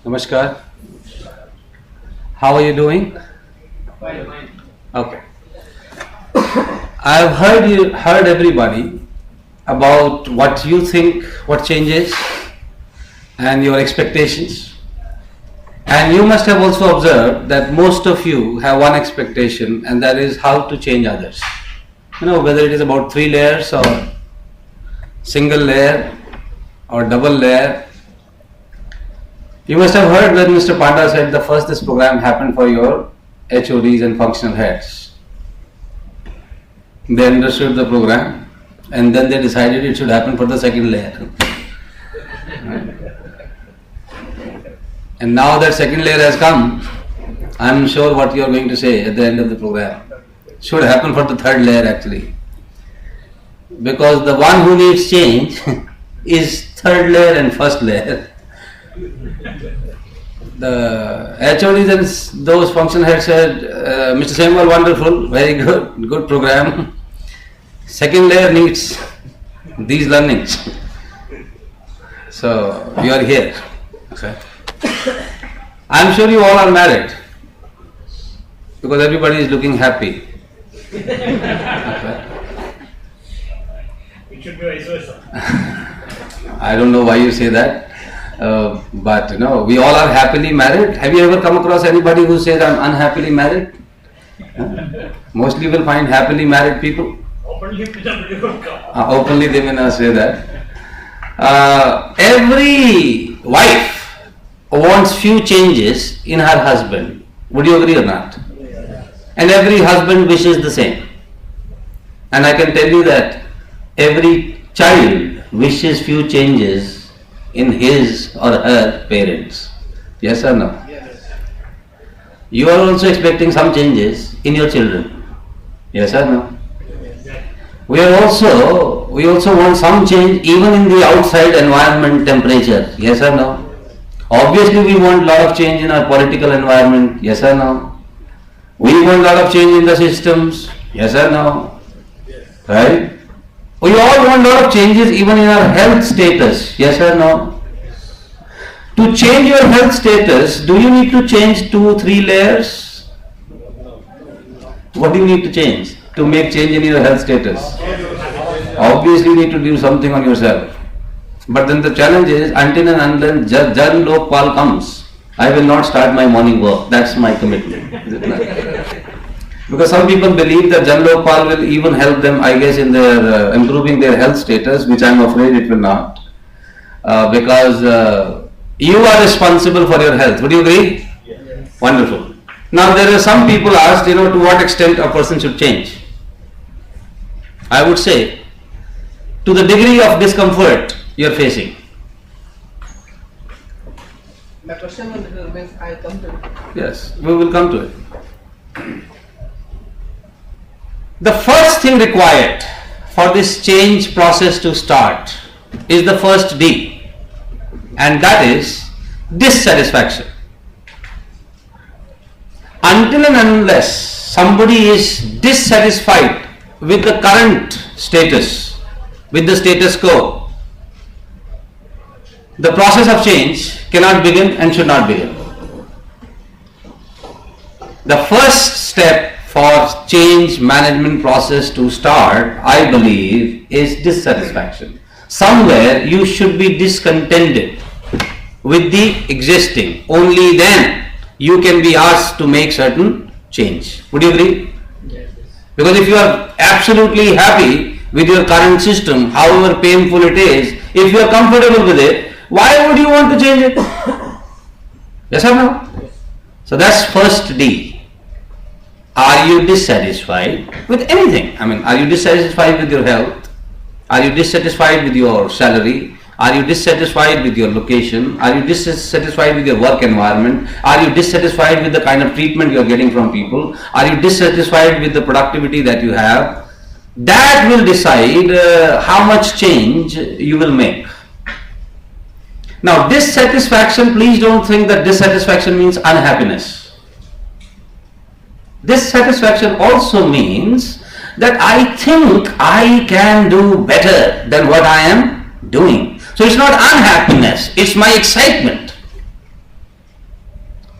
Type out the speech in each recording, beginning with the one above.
Namaskar. How are you doing? Fine. Okay. I have heard everybody about what you think, what changes, and your expectations. And you must have also observed that most of you have one expectation, and that is how to change others. Whether it is about 3 layers or single layer or double layer. You must have heard when Mr. Panda said the first this program happened for your HODs and functional heads. They understood the program and then they decided it should happen for the second layer. And now that second layer has come, I am sure what you are going to say at the end of the program should happen for the third layer actually. Because the one who needs change is third layer and first layer. The HODs and those function heads said, Mr. Semwal, wonderful, very good program. Second layer needs these learnings. So you are here. Okay. I am sure you all are married because everybody is looking happy. Okay. It should be vice versa. I don't know why you say that. But we all are happily married. Have you ever come across anybody who says I'm unhappily married? Mostly you will find happily married people. Openly Openly they may not say that. Every wife wants few changes in her husband. Would you agree or not? And every husband wishes the same. And I can tell you that every child wishes few changes in his or her parents. Yes or no? Yes. You are also expecting some changes in your children. Yes or no? We also want some change even in the outside environment temperature. Yes or no? Obviously we want a lot of change in our political environment. Yes or no? We want a lot of change in the systems. Yes or no? Right? We all want a lot of changes even in our health status. Yes or no? To change your health status, do you need to change 2-3 layers? What do you need to change to make change in your health status? Obviously you need to do something on yourself. But then the challenge is, until and unless Jan Lokpal comes, I will not start my morning work. That's my commitment. Is it not? Because some people believe that Jan Lokpal will even help them, I guess, in their improving their health status, which I am afraid it will not. Because you are responsible for your health. Would you agree? Yes. Wonderful. Now there are some people asked, to what extent a person should change. I would say, to the degree of discomfort you are facing. My question remains, I come to it. Yes, we will come to it. The first thing required for this change process to start is the first D, and that is dissatisfaction. Until and unless somebody is dissatisfied with the current status, with the status quo, the process of change cannot begin and should not begin. The first step for change management process to start, I believe, is dissatisfaction. Somewhere you should be discontented with the existing. Only then you can be asked to make certain change. Would you agree? Yes. Because if you are absolutely happy with your current system, however painful it is, if you are comfortable with it, why would you want to change it? Yes or no? So that's first D. Are you dissatisfied with anything? Are you dissatisfied with your health? Are you dissatisfied with your salary? Are you dissatisfied with your location? Are you dissatisfied with your work environment? Are you dissatisfied with the kind of treatment you are getting from people? Are you dissatisfied with the productivity that you have? That will decide how much change you will make. Now, dissatisfaction, please don't think that dissatisfaction means unhappiness. Dissatisfaction also means that I think I can do better than what I am doing. So it's not unhappiness, it's my excitement.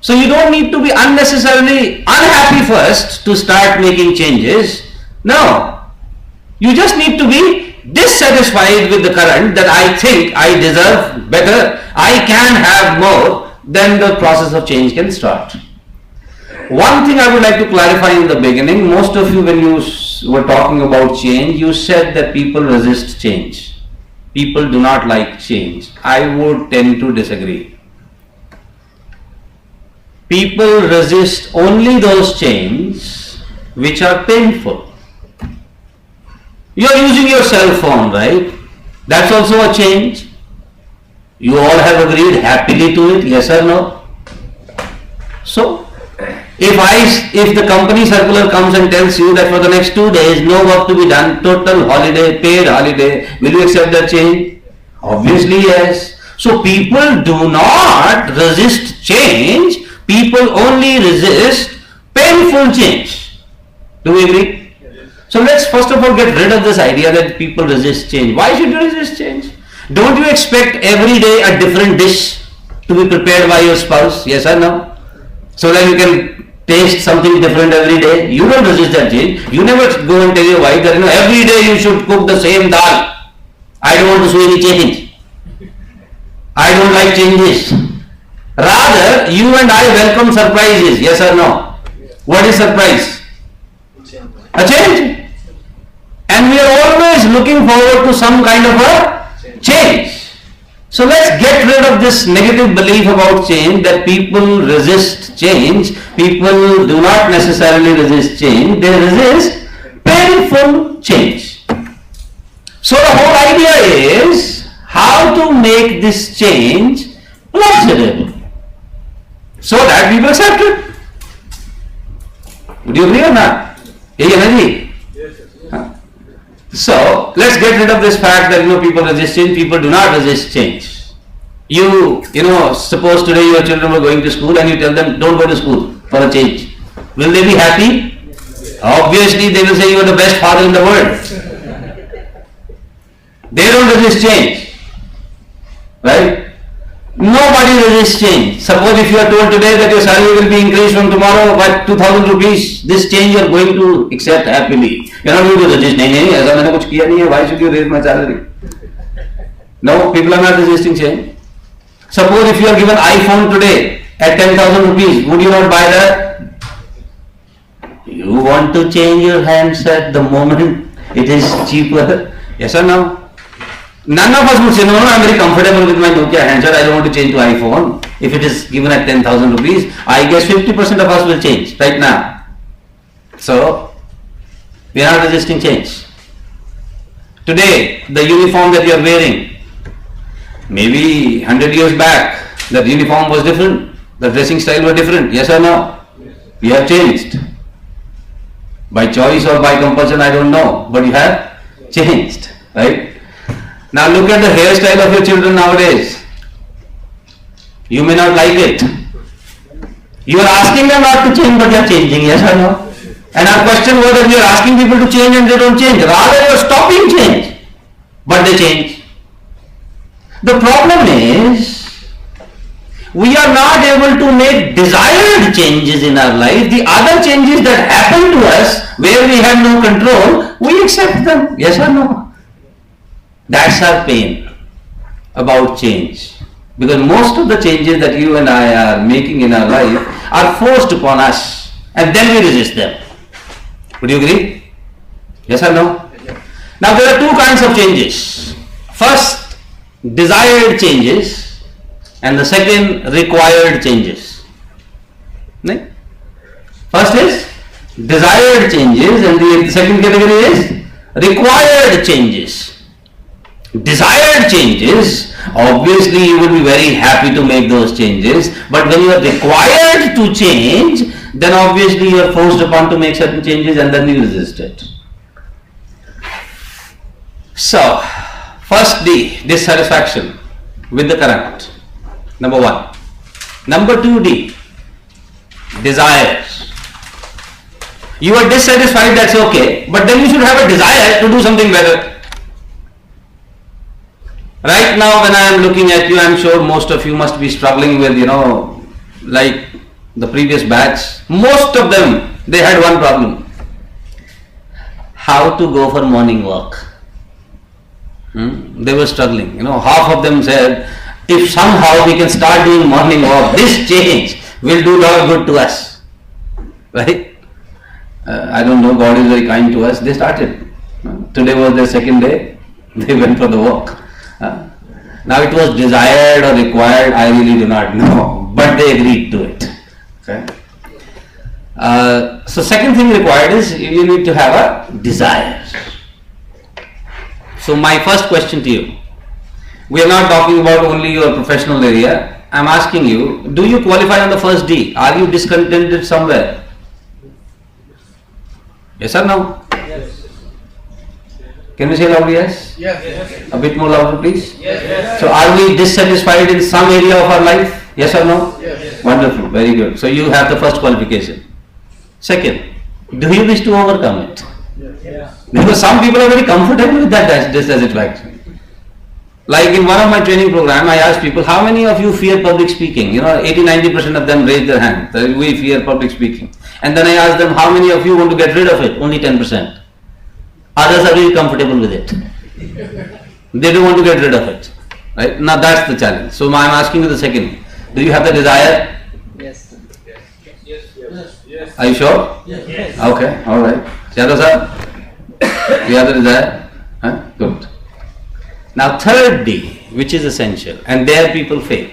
So you don't need to be unnecessarily unhappy first to start making changes. No. You just need to be dissatisfied with the current, that I think I deserve better, I can have more, then the process of change can start. One thing I would like to clarify in the beginning, most of you when you were talking about change, you said that people resist change. People do not like change. I would tend to disagree. People resist only those changes which are painful. You are using your cell phone, right? That's also a change. You all have agreed happily to it, yes or no? So, if the company circular comes and tells you that for the next 2 days no work to be done, total holiday, paid holiday, will you accept that change? Obviously yes. So people do not resist change, people only resist painful change. Do we agree? So let's first of all get rid of this idea that people resist change. Why should you resist change? Don't you expect every day a different dish to be prepared by your spouse? Yes or no? So that you can taste something different every day. You don't resist that change. You never go and tell your wife that every day you should cook the same dal. I don't want to see any change. I don't like changes. Rather, you and I welcome surprises. Yes or no? What is surprise? A change. And we are always looking forward to some kind of a change. So let's get rid of this negative belief about change, that people resist change. People do not necessarily resist change. They resist painful change. So the whole idea is how to make this change pleasurable so that people accept it. Would you agree or not? Yes, so let's get rid of this fact that people resist change. People do not resist change. You suppose today your children were going to school and you tell them don't go to school for a change. Will they be happy? Obviously they will say you are the best father in the world. They don't resist change. Right? Nobody resists change. Suppose if you are told today that your salary will be increased from tomorrow by 2000 rupees, this change you are going to accept happily. You are not going to resist. ऐसा मैंने कुछ किया नहीं है. Why should you raise my salary? No, people are not resisting change. Suppose if you are given iPhone today at 10,000 rupees, would you not buy that? You want to change your handset the moment it is cheaper. Yes or no? None of us would say, no, I'm very comfortable with my Nokia handset, I don't want to change to iPhone. If it is given at 10,000 rupees, I guess 50% of us will change right now. So, we are not resisting change. Today, the uniform that you are wearing, maybe 100 years back, the uniform was different, the dressing style was different, yes or no? We have changed. By choice or by compulsion, I don't know, but you have changed, right? Now look at the hairstyle of your children nowadays. You may not like it. You are asking them not to change, but they are changing, yes or no? And our question was that we are asking people to change and they don't change. Rather, you are stopping change, but they change. The problem is, we are not able to make desired changes in our life. The other changes that happen to us, where we have no control, we accept them, yes or no? That's our pain about change. Because most of the changes that you and I are making in our life are forced upon us, and then we resist them. Would you agree? Yes or no? Now there are two kinds of changes. First, desired changes, and the second, required changes. Right? First is desired changes, and the second category is required changes. Desired changes, obviously you will be very happy to make those changes, but when you are required to change, then obviously you are forced upon to make certain changes and then you resist it. So, first D, dissatisfaction with the current. Number one. Number 2D, desires. You are dissatisfied, that's okay, but then you should have a desire to do something better. Right now when I am looking at you, I am sure most of you must be struggling with, like the previous batch, most of them, they had one problem. How to go for morning walk. They were struggling. Half of them said, if somehow we can start doing morning walk, this change will do a lot of good to us. Right? I don't know, God is very kind to us. They started. Today was their second day. They went for the walk. Now it was desired or required, I really do not know. But they agreed to it. Okay? So second thing required is you need to have a desire. So my first question to you, we are not talking about only your professional area. I am asking you, do you qualify on the first D? Are you discontented somewhere? Yes or no? Yes. Can we say loudly yes? Yes. A bit more louder please. Yes. So are we dissatisfied in some area of our life? Yes or no? Yes. Wonderful, very good. So you have the first qualification. Second, do you wish to overcome it? Yes. Because some people are very comfortable with that dissatisfaction. Like in one of my training program, I asked people, how many of you fear public speaking? 80-90% of them raised their hand. We fear public speaking. And then I asked them, how many of you want to get rid of it? Only 10%. Others are very comfortable with it. They don't want to get rid of it. Right? Now that's the challenge. So I'm asking you the second. Do you have the desire? Yes. Yes. Are you sure? Yes. Okay, alright. Yadav sir, you have the desire? Good. Now third D, which is essential, and there people fail.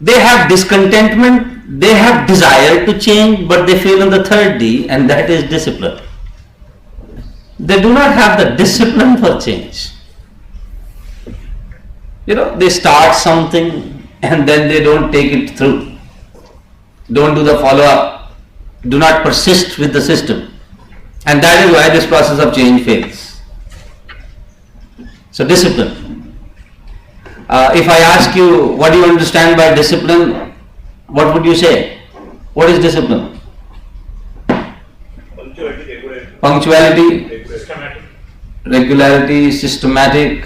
They have discontentment, they have desire to change, but they fail on the third D, and that is discipline. They do not have the discipline for change. They start something and then they don't take it through. Don't do the follow-up. Do not persist with the system. And that is why this process of change fails. So discipline. If I ask you, what do you understand by discipline? What would you say? What is discipline? Punctuality, Systematic. regularity, systematic.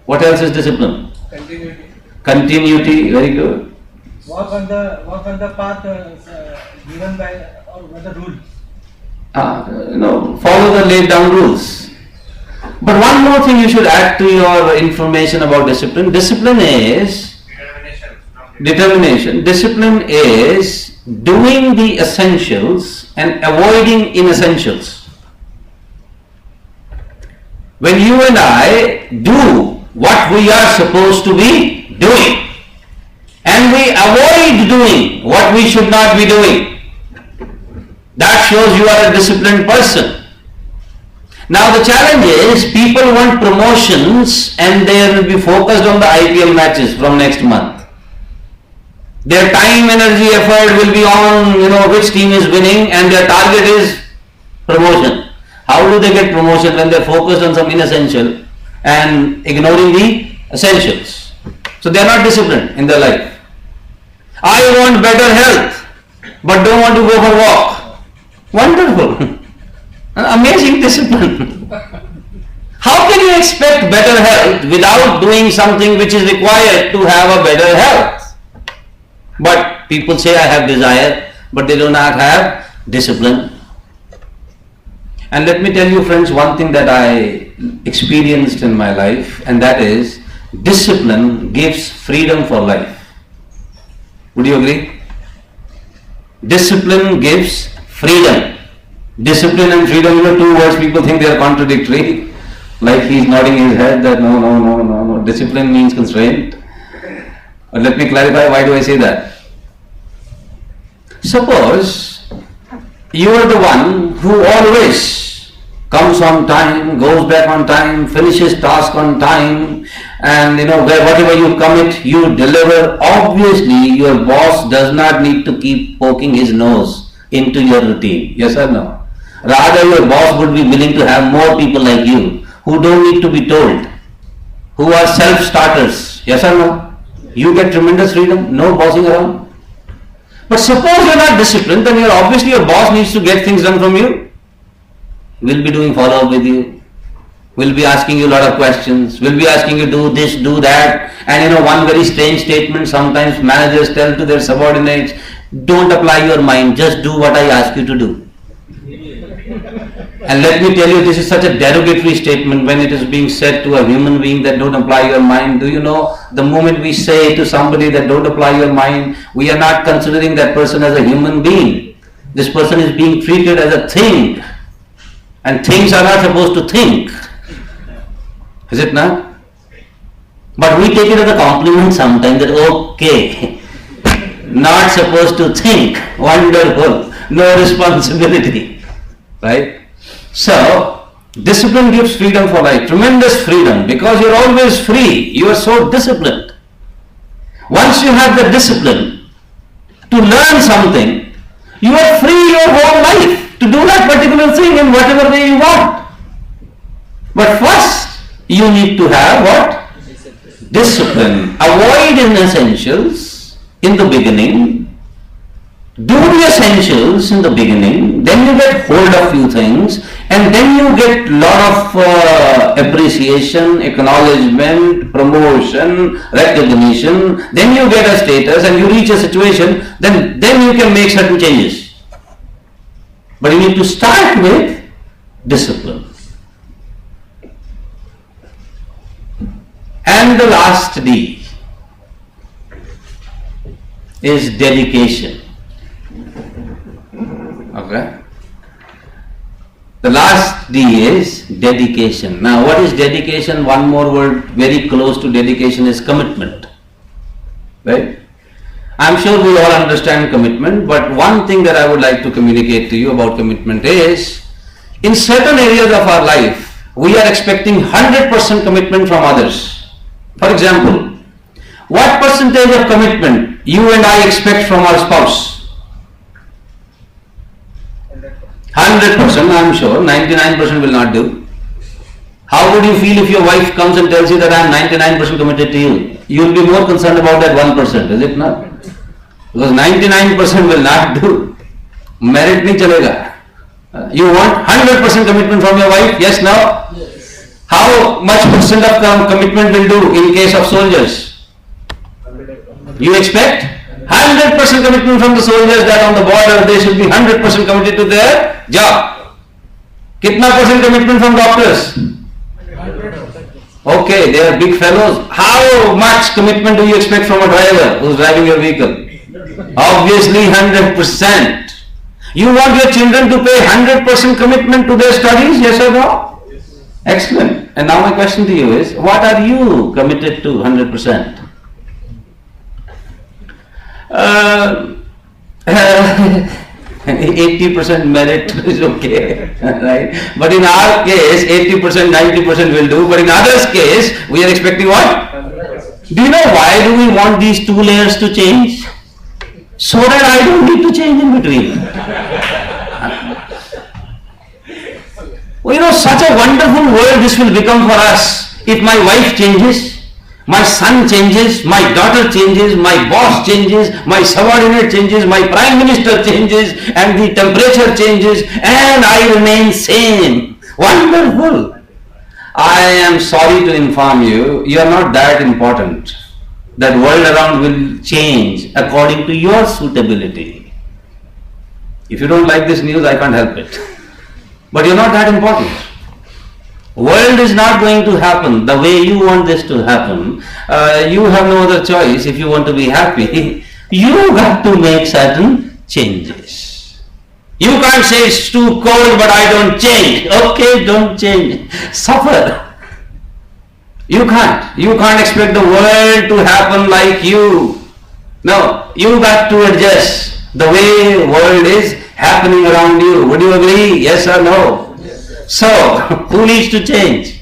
What else is discipline? Continuity. Continuity, very good. Walk on the path given by the rule. Follow the laid down rules. But one more thing you should add to your information about discipline. Discipline is determination. Discipline is doing the essentials and avoiding inessentials. When you and I do what we are supposed to be doing, and we avoid doing what we should not be doing, that shows you are a disciplined person. Now the challenge is, people want promotions and they will be focused on the IPL matches from next month. Their time, energy, effort will be on, which team is winning, and their target is promotion. How do they get promotion when they're focused on some inessential and ignoring the essentials? So they're not disciplined in their life. I want better health, but don't want to go for walk. Wonderful. Amazing discipline. How can you expect better health without doing something which is required to have a better health? But people say I have desire, but they do not have discipline. And let me tell you friends, one thing that I experienced in my life, and that is, discipline gives freedom for life. Would you agree? Discipline gives freedom. Discipline and freedom, two words people think they are contradictory. Like he's nodding his head that no. Discipline means constraint. But let me clarify, why do I say that? Suppose you are the one who always comes on time, goes back on time, finishes task on time, and whatever you commit, you deliver. Obviously, your boss does not need to keep poking his nose into your routine. Yes or no? Rather, your boss would be willing to have more people like you who don't need to be told, who are self-starters. Yes or no? You get tremendous freedom, no bossing around. But suppose you are not disciplined, then obviously your boss needs to get things done from you. Will be doing follow-up with you. Will be asking you a lot of questions, will be asking you do this, do that, and one very strange statement sometimes managers tell to their subordinates, don't apply your mind, just do what I ask you to do. And let me tell you, this is such a derogatory statement when it is being said to a human being that don't apply your mind. Do you know, the moment we say to somebody that don't apply your mind, we are not considering that person as a human being. This person is being treated as a thing. And things are not supposed to think. Is it not? But we take it as a compliment sometimes that okay, not supposed to think, wonderful, no responsibility, right? So, discipline gives freedom for life, tremendous freedom, because you're always free, you are so disciplined. Once you have the discipline to learn something, you are free your whole life to do that particular thing in whatever way you want. But first, you need to have what? Discipline. Avoid inessentials in the beginning. Do the essentials in the beginning, then you get hold of few things, and then you get lot of appreciation, acknowledgement, promotion, recognition, then you get a status and you reach a situation, then you can make certain changes. But you need to start with discipline. And the last D is dedication. Okay? The last D is dedication. Now, what is dedication? One more word very close to dedication is commitment. Right? I'm sure we all understand commitment, but one thing that I would like to communicate to you about commitment is, in certain areas of our life, we are expecting 100% commitment from others. For example, what percentage of commitment you and I expect from our spouse? 100%, I'm sure. 99% will not do. How would you feel if your wife comes and tells you that I am 99% committed to you? You will be more concerned about that 1%, is it not? Because 99% will not do. Merit nahi chalega. You want 100% commitment from your wife? Yes, no? Yes. How much percent of commitment will do in case of soldiers? You expect 100% commitment from the soldiers, that on the border they should be 100% committed to their job. Kitna percent commitment from doctors? 100%. Okay, they are big fellows. How much commitment do you expect from a driver who is driving your vehicle? Obviously 100%. You want your children to pay 100% commitment to their studies, yes or no? Yes. Excellent. And now my question to you is, what are you committed to 100%? 80% merit is okay, right? But in our case, 80%, 90% will do. But in others' case, we are expecting what? 100%. Do you know why do we want these two layers to change? So that I don't need to change in between. Well, such a wonderful world this will become for us if my wife changes, my son changes, my daughter changes, my boss changes, my subordinate changes, my prime minister changes, and the temperature changes, and I remain same. Wonderful. I am sorry to inform you, you are not that important. That world around will change according to your suitability. If you don't like this news, I can't help it. But you're not that important. World is not going to happen the way you want this to happen. You have no other choice. If you want to be happy, you got to make certain changes. You can't say it's too cold but I don't change. Okay, don't change. Suffer. You can't expect the world to happen like you. No, you got to adjust the way world is happening around you. Would you agree? Yes or no? Yes. So, who needs to change?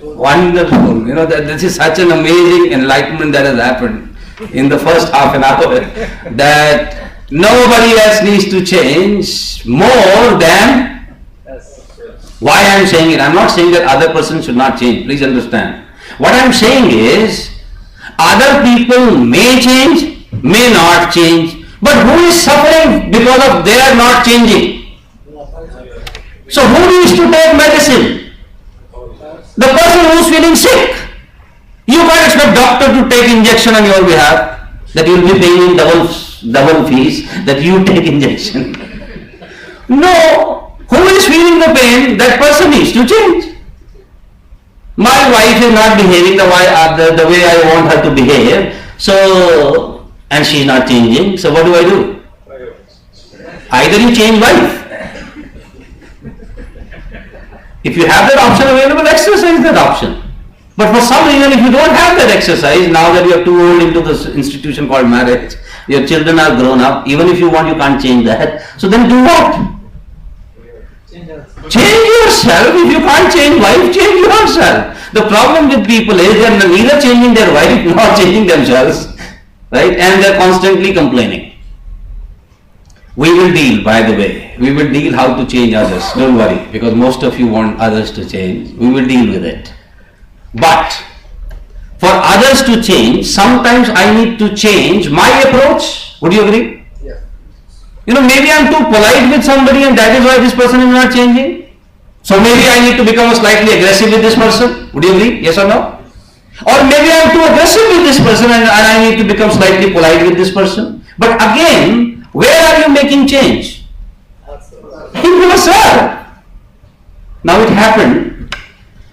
Wonderful. This is such an amazing enlightenment that has happened in the first half an hour, that nobody else needs to change more than. Why I am saying it? I am not saying that other person should not change. Please understand. What I am saying is, other people may change, may not change, but who is suffering because of their not changing? So who needs to take medicine? The person who's feeling sick, you can't expect doctor to take injection on your behalf, that you will be paying double fees, that you take injection. No, who is feeling the pain, that person needs to change. My wife is not behaving the way I want her to behave, so, and she is not changing, so what do? Either you change wife. If you have that option available, exercise that option. But for some reason, if you don't have that exercise, now that you are too old into this institution called marriage, your children are grown up, even if you want, you can't change that. So then do what? Change yourself. If you can't change wife, change yourself. The problem with people is they are neither changing their wife nor changing themselves, right? And they are constantly complaining. We will deal, by the way, we will deal how to change others. Don't worry, because most of you want others to change. We will deal with it. But for others to change, sometimes I need to change my approach. Would you agree? Yeah. Maybe I'm too polite with somebody and that is why this person is not changing. So maybe I need to become slightly aggressive with this person. Would you agree? Yes or no? Or maybe I'm too aggressive with this person and I need to become slightly polite with this person. But again, where are you making change? In yourself. Now it happened,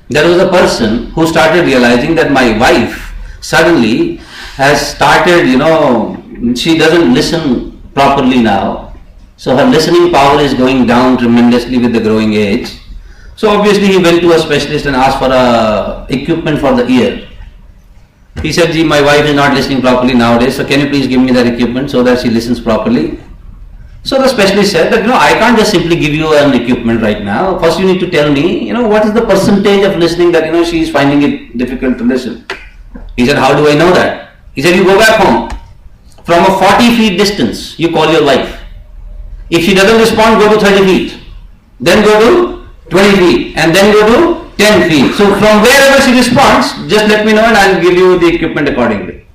there was a person who started realizing that my wife suddenly has started, she doesn't listen properly now. So her listening power is going down tremendously with the growing age. So obviously he went to a specialist and asked for equipment for the ear. He said, "Gee, my wife is not listening properly nowadays, so can you please give me that equipment so that she listens properly?" So the specialist said that, I can't just simply give you an equipment right now. First you need to tell me, what is the percentage of listening that, she is finding it difficult to listen. He said, "How do I know that?" He said, "You go back home. From a 40 feet distance, you call your wife. If she doesn't respond, go to 30 feet. Then go to 20 feet. And then go to 10 feet. So from wherever she responds, just let me know and I'll give you the equipment accordingly."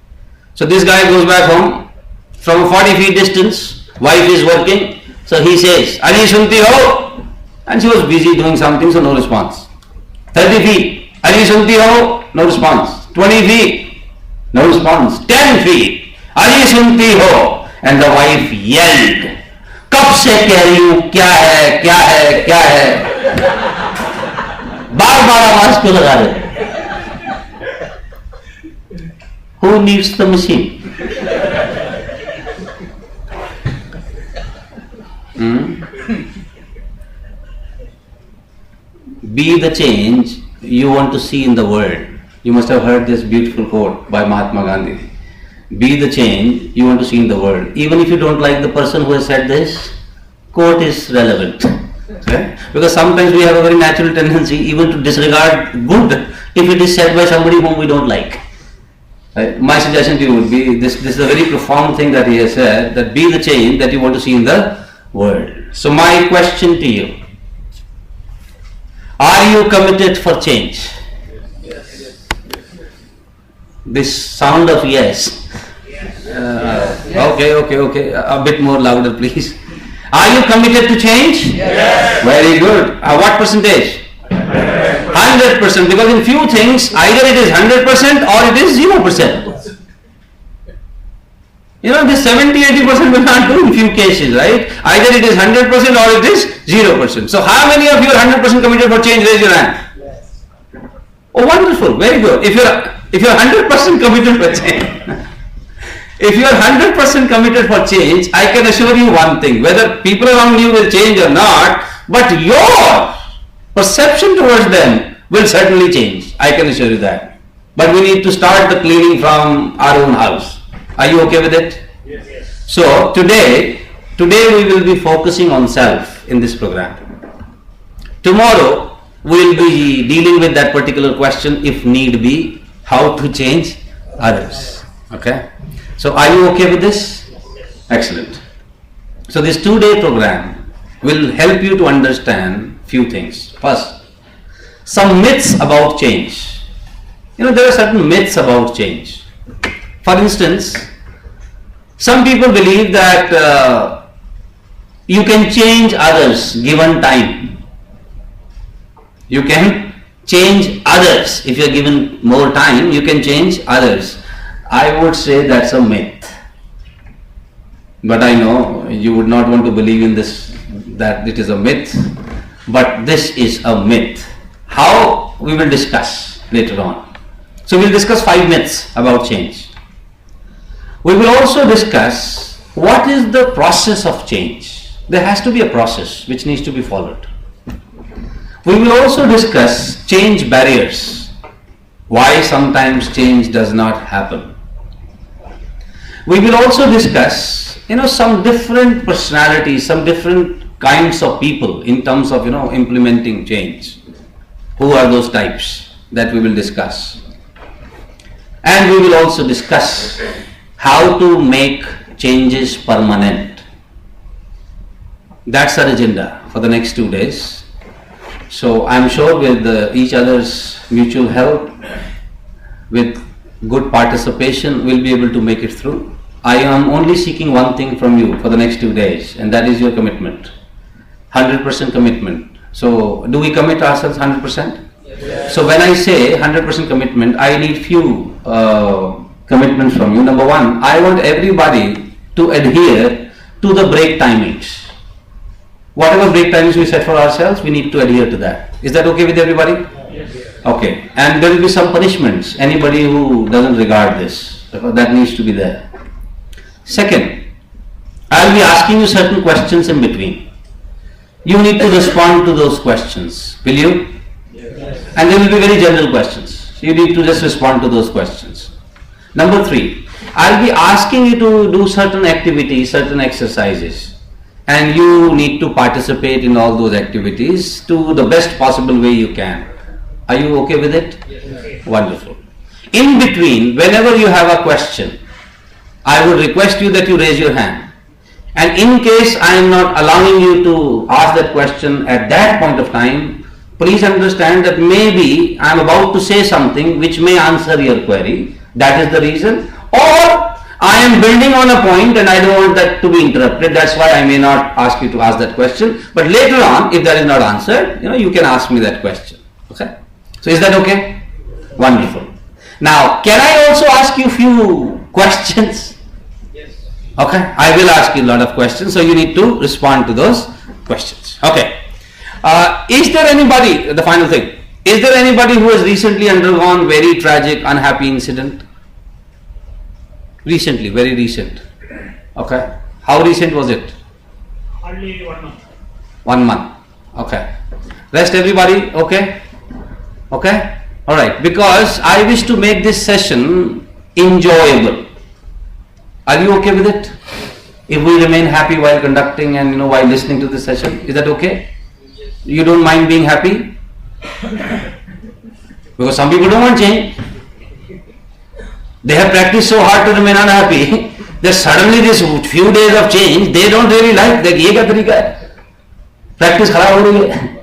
So this guy goes back home. From a 40 feet distance, wife is working. So he says, "Ani sunti ho?" And she was busy doing something, so no response. 30 feet. "Ani sunti ho?" No response. 20 feet. No response. 10 feet. "Ani sunti ho?" And the wife yelled, "Kab se keh rahi hu? Kya hai? Kya hai? Kya hai?" बार-बार आवाज क्यों लगा रहे? Who needs the machine? Be the change you want to see in the world. You must have heard this beautiful quote by Mahatma Gandhi. Be the change you want to see in the world. Even if you don't like the person who has said this, quote is relevant. Okay? Because sometimes we have a very natural tendency even to disregard good if it is said by somebody whom we don't like. Right? My suggestion to you would be, this is a very profound thing that he has said, that be the change that you want to see in the world. So my question to you, are you committed for change? This sound of yes. Okay. A bit more louder, please. Are you committed to change? Yes. Very good. What percentage? 100%. Because in few things, either it is 100% or it is 0%. This 70-80% will not do in few cases, right? Either it is 100% or it is 0%. So how many of you are 100% committed for change? Raise your hand. Yes. Oh, wonderful. Very good. If you're 100% committed for change, if you are 100% committed for change, I can assure you one thing, whether people around you will change or not, but your perception towards them will certainly change. I can assure you that. But we need to start the cleaning from our own house. Are you okay with it? Yes. So today we will be focusing on self in this program. Tomorrow we will be dealing with that particular question, if need be, how to change others. Okay? So are you okay with this? Excellent. So this 2-day program will help you to understand few things. First, some myths about change. There are certain myths about change. For instance, some people believe that you can change others given time. You can change others. If you are given more time, you can change others. I would say that's a myth. But I know you would not want to believe in this, that it is a myth. But this is a myth. How? We will discuss later on. So we'll discuss 5 myths about change. We will also discuss what is the process of change. There has to be a process which needs to be followed. We will also discuss change barriers. Why sometimes change does not happen. We will also discuss, some different personalities, some different kinds of people in terms of, implementing change. Who are those types that we will discuss? And we will also discuss how to make changes permanent. That's our agenda for the next 2 days. So I'm sure with each other's mutual help, with good participation, we'll be able to make it through. I am only seeking one thing from you for the next 2 days, and that is your commitment. 100% commitment. So do we commit ourselves 100%? Yes. So when I say 100% commitment, I need few commitments from you. Number one, I want everybody to adhere to the break timings. Whatever break timings we set for ourselves, we need to adhere to that. Is that okay with everybody? Yes. Okay. And there will be some punishments. Anybody who doesn't regard this, that needs to be there. Second, I will be asking you certain questions in between. You need to respond to those questions. Will you? Yes. And they will be very general questions. You need to just respond to those questions. Number 3, I will be asking you to do certain activities, certain exercises, and you need to participate in all those activities to the best possible way you can. Are you okay with it? Yes. Wonderful. In between, whenever you have a question, I would request you that you raise your hand. And in case I am not allowing you to ask that question at that point of time, please understand that maybe I am about to say something which may answer your query. That is the reason. Or I am building on a point and I don't want that to be interrupted. That's why I may not ask you to ask that question. But later on, if that is not answered, you can ask me that question. Okay? So is that okay? Wonderful. Now, can I also ask you few questions? Yes. Okay, I will ask you a lot of questions, so you need to respond to those questions. Okay. Is there anybody, the final thing, is there anybody who has recently undergone very tragic, unhappy incident? Recently, very recent. Okay. How recent was it? Only 1 month. 1 month. Okay. Rest everybody okay? Okay? Alright. Because I wish to make this session enjoyable. Are you okay with it? If we remain happy while conducting and while listening to this session, is that okay? You don't mind being happy? Because some people don't want change. They have practiced so hard to remain unhappy that suddenly this few days of change they don't really like. ये क्या तरीका है? Practice खराब हो रही है.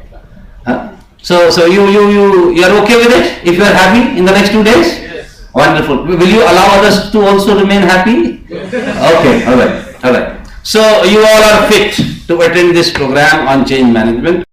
So you are okay with it? If you are happy in the next 2 days? Yes. Wonderful. Will you allow others to also remain happy? Okay. All right. So you all are fit to attend this program on change management.